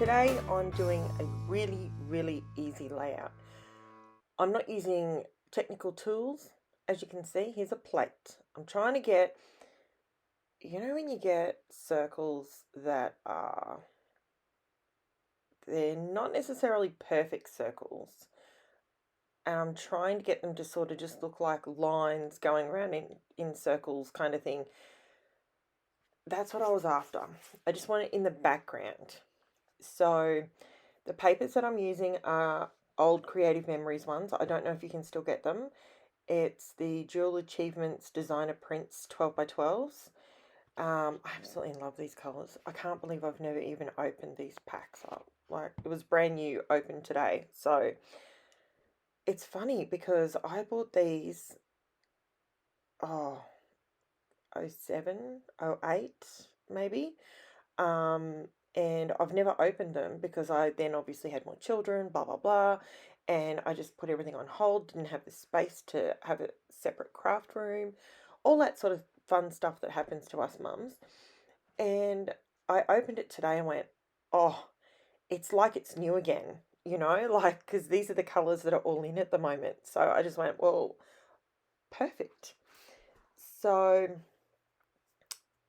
today I'm doing a really easy layout. I'm not using technical tools. As you can see, here's a plate. I'm trying to get, when you get circles that they're not necessarily perfect circles, and I'm trying to get them to sort of just look like lines going around in circles kind of thing. That's what I was after. I just want it in the background. So the papers that I'm using are old Creative Memories ones. I don't know if you can still get them. It's the Dual Achievements Designer Prints 12 by 12s. I absolutely love these colours. I can't believe I've never even opened these packs up. Like, it was brand new, open today. So it's funny because I bought these, oh, '07, '08 maybe. And I've never opened them because I then obviously had more children, blah, blah, blah. And I just put everything on hold, didn't have the space to have a separate craft room, all that sort of fun stuff that happens to us mums. And I opened it today and went, oh, it's like it's new again, like, because these are the colours that are all in at the moment. So I just went, well, perfect. So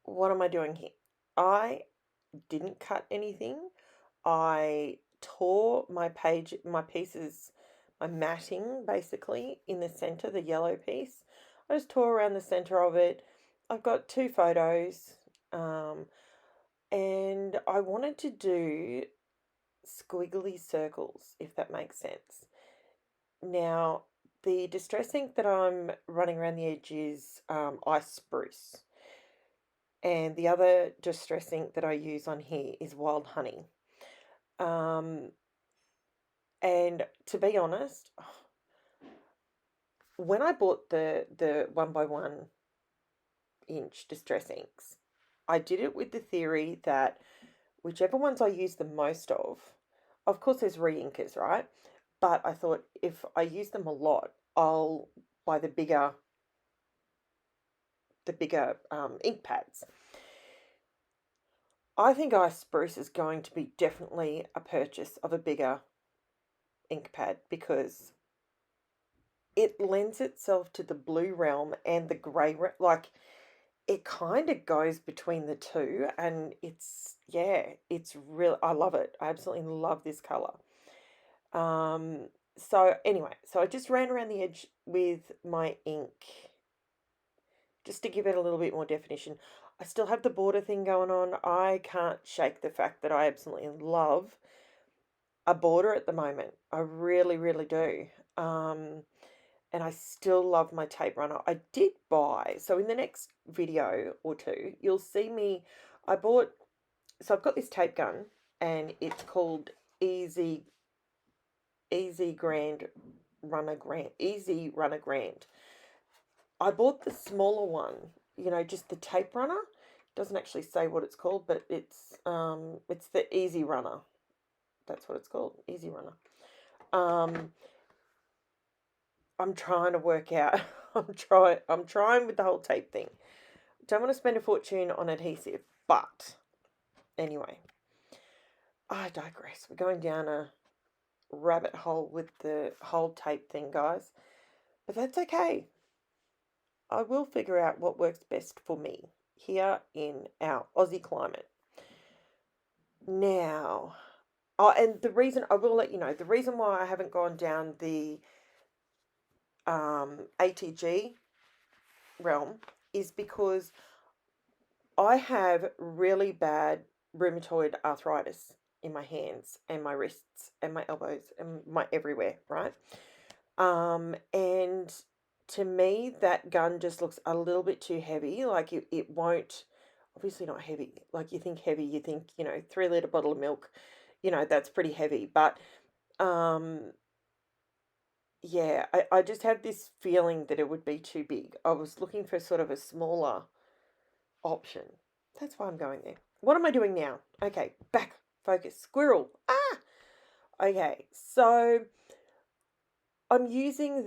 what am I doing here? I didn't cut anything. I tore my pieces, my matting basically in the center, the yellow piece. I just tore around the center of it. I've got two photos, and I wanted to do squiggly circles, if that makes sense. Now, the distress ink that I'm running around the edge is ice spruce. And the other distress ink that I use on here is wild honey. And to be honest, when I bought the 1 by 1 inch distress inks, I did it with the theory that whichever ones I use the most of course there's re-inkers, right? But I thought if I use them a lot, I'll buy the bigger ink pads. I think Ice Spruce is going to be definitely a purchase of a bigger ink pad because it lends itself to the blue realm and the grey realm. Like, it kind of goes between the two, and it's real. I love it. I absolutely love this colour. So anyway, so I just ran around the edge with my ink just to give it a little bit more definition. I still have the border thing going on. I can't shake the fact that I absolutely love a border at the moment. I really do. And I still love my tape runner. I did buy, so in the next video or two, you'll see me, I've got this tape gun, and it's called Easy Grand Runner Grand. Easy Runner Grand. I bought the smaller one, just the tape runner. Doesn't actually say what it's called, but it's the Easy Runner. That's what it's called, Easy Runner. I'm trying to work out. I'm trying with the whole tape thing. Don't want to spend a fortune on adhesive, but anyway, I digress. We're going down a rabbit hole with the whole tape thing, guys. But that's okay. I will figure out what works best for me here in our Aussie climate. Now, and the reason, I will let you know, the reason why I haven't gone down the ATG realm is because I have really bad rheumatoid arthritis in my hands and my wrists and my elbows and my everywhere, right? And to me, that gun just looks a little bit too heavy. Like, it won't, obviously not heavy. Like, you think heavy, you think, 3 litre bottle of milk, that's pretty heavy. But, yeah, I just had this feeling that it would be too big. I was looking for sort of a smaller option. That's why I'm going there. What am I doing now? Okay, back, focus, squirrel. Ah! Okay, so I'm using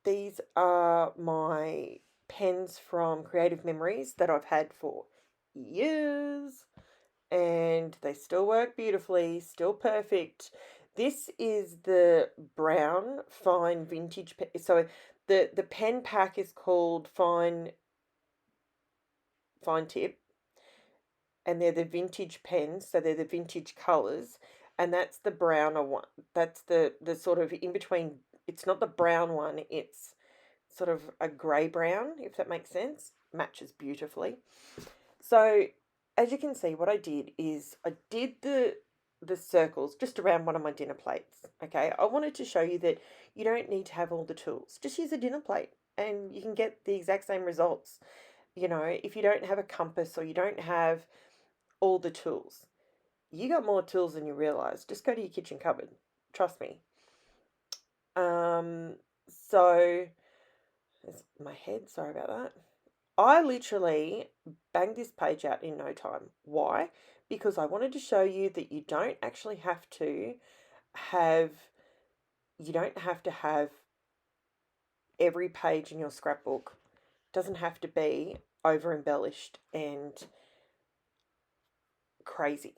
these are my pens from Creative Memories that I've had for years, and they still work beautifully, still perfect. This is the brown fine vintage so the pen pack is called fine tip, and they're the vintage pens, so they're the vintage colors, and that's the browner one. That's the sort of in between. It's not the brown one, it's sort of a grey brown, if that makes sense. Matches beautifully. So as you can see, what I did is I did the circles just around one of my dinner plates. Okay, I wanted to show you that you don't need to have all the tools. Just use a dinner plate and you can get the exact same results. You know, if you don't have a compass or you don't have all the tools, you got more tools than you realize. Just go to your kitchen cupboard. Trust me. So there's my head, sorry about that. I literally banged this page out in no time. Why? Because I wanted to show you that you don't actually have to have every page in your scrapbook. It doesn't have to be over embellished and crazy.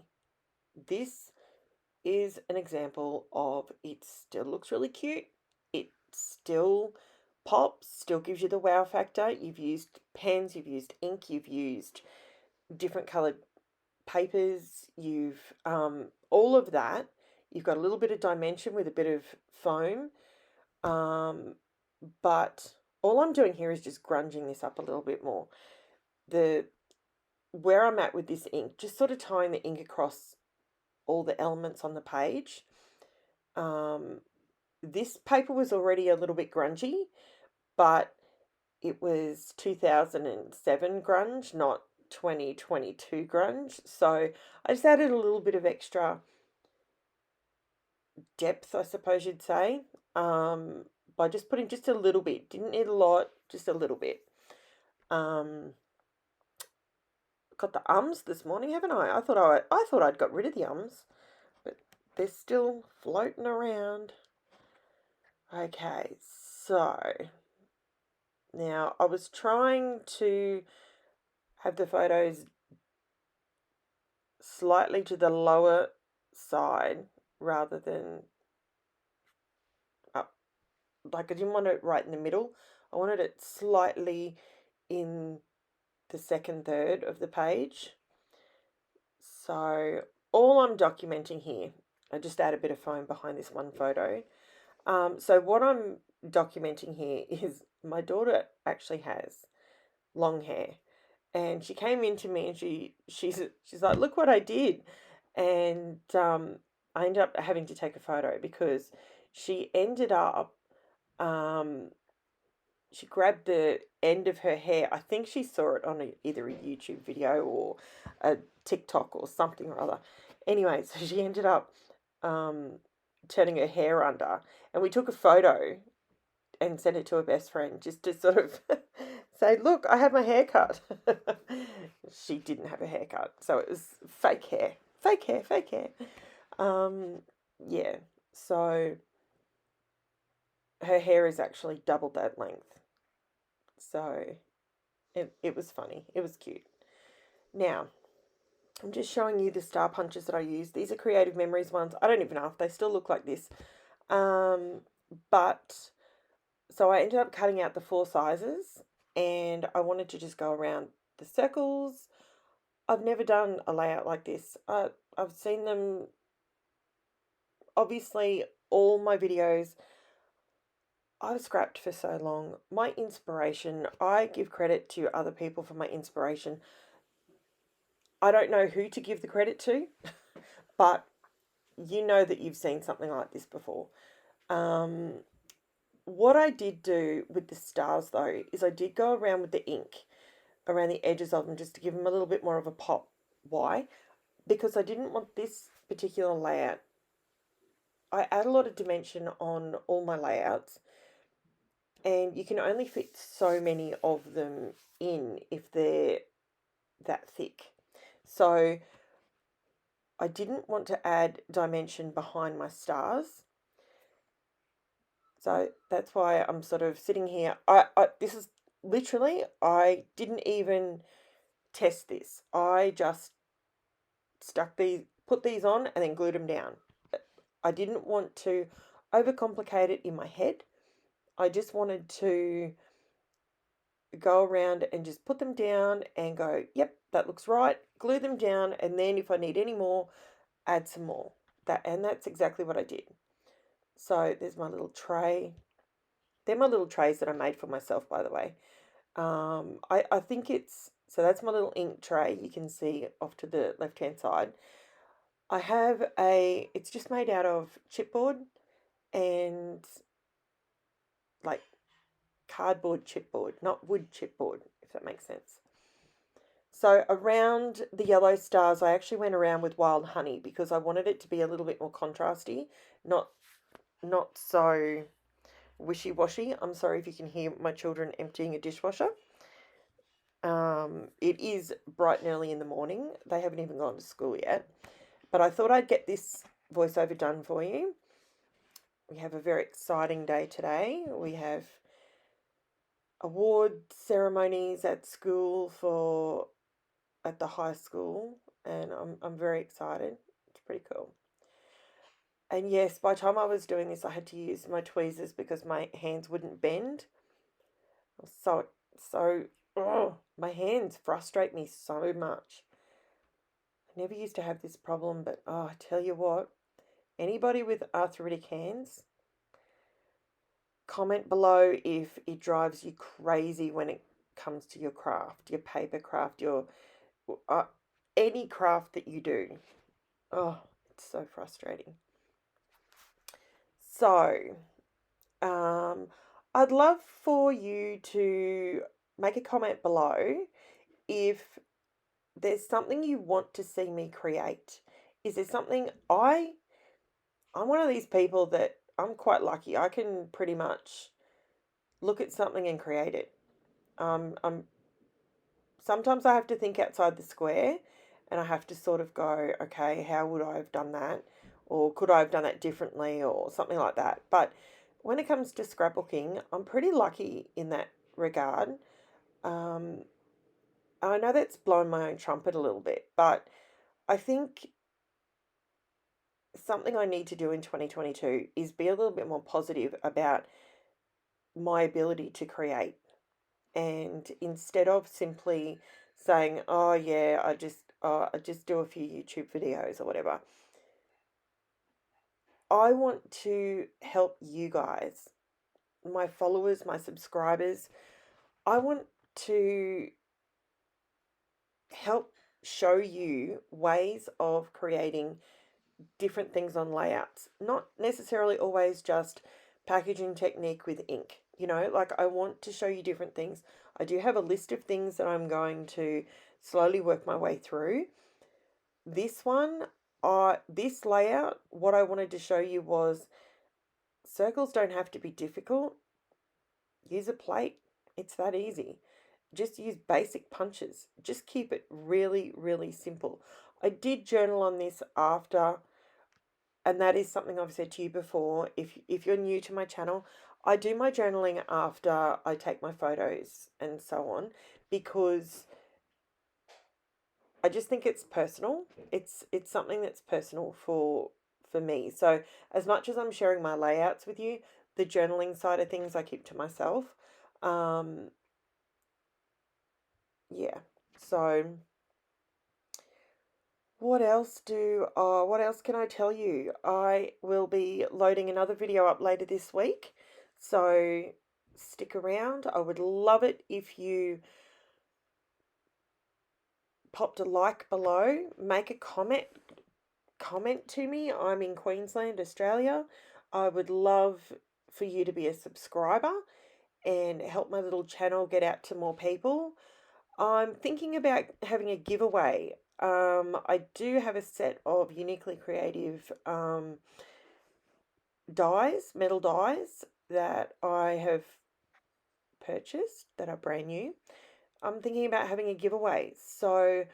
This is an example of it still looks really cute. It still pops, still gives you the wow factor. You've used pens, you've used ink, you've used different coloured papers, you've all of that. You've got a little bit of dimension with a bit of foam, but all I'm doing here is just grunging this up a little bit more. Where I'm at with this ink, just sort of tying the ink across all the elements on the page. This paper was already a little bit grungy, but it was 2007 grunge, not 2022 grunge. So I just added a little bit of extra depth, I suppose you'd say, by just putting just a little bit. Didn't need a lot, just a little bit. Got the ums this morning, haven't I? I thought I'd got rid of the ums, but they're still floating around. Okay, so now I was trying to have the photos slightly to the lower side rather than up. Like I didn't want it right in the middle. I wanted it slightly in the second third of the page. So all I'm documenting here, I just add a bit of foam behind this one photo. So what I'm documenting here is my daughter actually has long hair, and she came into me and she's like, look what I did, and I ended up having to take a photo because she ended up she grabbed the end of her hair. I think she saw it on either a YouTube video or a TikTok or something or other. Anyway, so she ended up turning her hair under, and we took a photo and sent it to her best friend just to sort of say, look, I had my hair cut. She didn't have a haircut, so it was fake hair. Fake hair, fake hair. Yeah, so her hair is actually double that length. So it was funny. It was cute. Now, I'm just showing you the star punches that I use. These are Creative Memories ones. I don't even know if they still look like this. But, so I ended up cutting out the 4 sizes, and I wanted to just go around the circles. I've never done a layout like this. I've seen them, obviously, all my videos. I've scrapped for so long. My inspiration, I give credit to other people for my inspiration. I don't know who to give the credit to, but you know that you've seen something like this before. What I did do with the stars, though, is I did go around with the ink around the edges of them just to give them a little bit more of a pop. Why? Because I didn't want this particular layout. I add a lot of dimension on all my layouts, and you can only fit so many of them in if they're that thick. So I didn't want to add dimension behind my stars. So that's why I'm sort of sitting here. This is literally, I didn't even test this. I just put these on and then glued them down. I didn't want to overcomplicate it in my head. I just wanted to go around and just put them down and go, yep, that looks right, glue them down, and then if I need any more, add some more. That's exactly what I did. So there's my little tray. They're my little trays that I made for myself, by the way. I think so that's my little ink tray you can see off to the left-hand side. I have it's just made out of chipboard and like cardboard chipboard, not wood chipboard, if that makes sense. So around the yellow stars, I actually went around with wild honey because I wanted it to be a little bit more contrasty, not so wishy-washy. I'm sorry if you can hear my children emptying a dishwasher. It is bright and early in the morning. They haven't even gone to school yet. But I thought I'd get this voiceover done for you. We have a very exciting day today. We have award ceremonies at school at the high school, and I'm very excited. It's pretty cool. And yes, by the time I was doing this, I had to use my tweezers because my hands wouldn't bend. My hands frustrate me so much. I never used to have this problem, but I tell you what, anybody with arthritic hands, comment below if it drives you crazy when it comes to your craft, your paper craft, your any craft that you do. Oh, it's so frustrating. So, I'd love for you to make a comment below if there's something you want to see me create. Is there something I'm one of these people that I'm quite lucky. I can pretty much look at something and create it. Sometimes I have to think outside the square and I have to sort of go, okay, how would I have done that? Or could I have done that differently or something like that? But when it comes to scrapbooking, I'm pretty lucky in that regard. I know that's blown my own trumpet a little bit, but I think something I need to do in 2022 is be a little bit more positive about my ability to create. And instead of simply saying, oh yeah, I just do a few YouTube videos or whatever, I want to help you guys, my followers, my subscribers. I want to help show you ways of creating different things on layouts, not necessarily always just packaging technique with ink. Like I want to show you different things. I do have a list of things that I'm going to slowly work my way through. This layout, what I wanted to show you was circles don't have to be difficult. Use a plate. It's that easy. Just use basic punches. Just keep it really, really simple. I did journal on this after, and that is something I've said to you before. If you're new to my channel, I do my journaling after I take my photos and so on, because I just think it's personal. It's something that's personal for me. So as much as I'm sharing my layouts with you, the journaling side of things I keep to myself. Yeah. So what else can I tell you? I will be loading another video up later this week. So stick around. I would love it if you popped a like below, make a comment to me. I'm in Queensland, Australia. I would love for you to be a subscriber and help my little channel get out to more people. I'm thinking about having a giveaway. I do have a set of uniquely creative metal dies that I have purchased that are brand new. I'm thinking about having a giveaway. So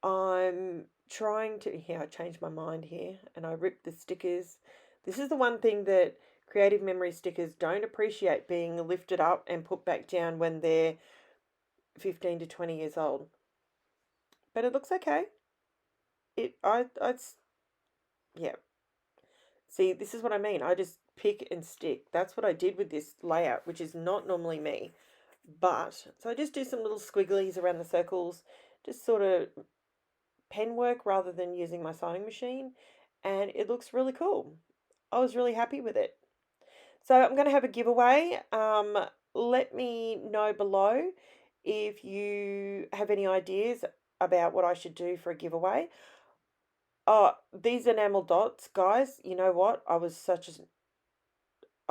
I'm trying to, I changed my mind here and I ripped the stickers. This is the one thing that Creative Memory stickers don't appreciate, being lifted up and put back down when they're 15 to 20 years old. but it looks okay. Yeah. See, this is what I mean. I just pick and stick. That's what I did with this layout, which is not normally me. But, so I just do some little squigglies around the circles, just sort of pen work rather than using my sewing machine, and it looks really cool. I was really happy with it. So I'm going to have a giveaway. Let me know below if you have any ideas about what I should do for a giveaway. Oh, these enamel dots, guys, you know what? I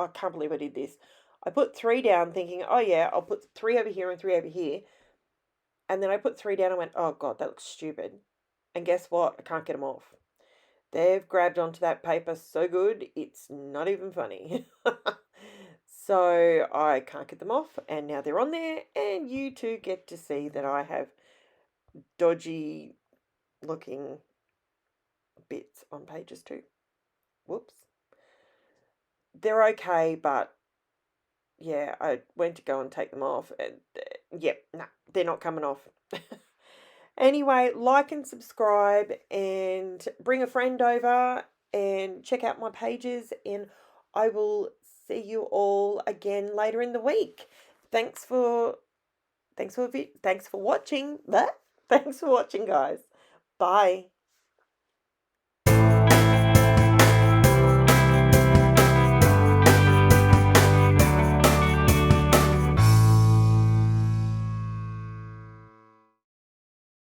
can't believe I did this. I put three down thinking, oh yeah, I'll put three over here and three over here. And then I put three down and went, oh God, that looks stupid. And guess what? I can't get them off. They've grabbed onto that paper so good, it's not even funny. So I can't get them off, and now they're on there, and you too get to see that I have dodgy looking bits on pages too. Whoops. They're okay, but yeah, I went to go and take them off, and yep, no, they're not coming off. Anyway, like and subscribe, and bring a friend over and check out my pages, and I will see you all again later in the week. Thanks for thanks for watching. Thanks for watching, guys. Bye.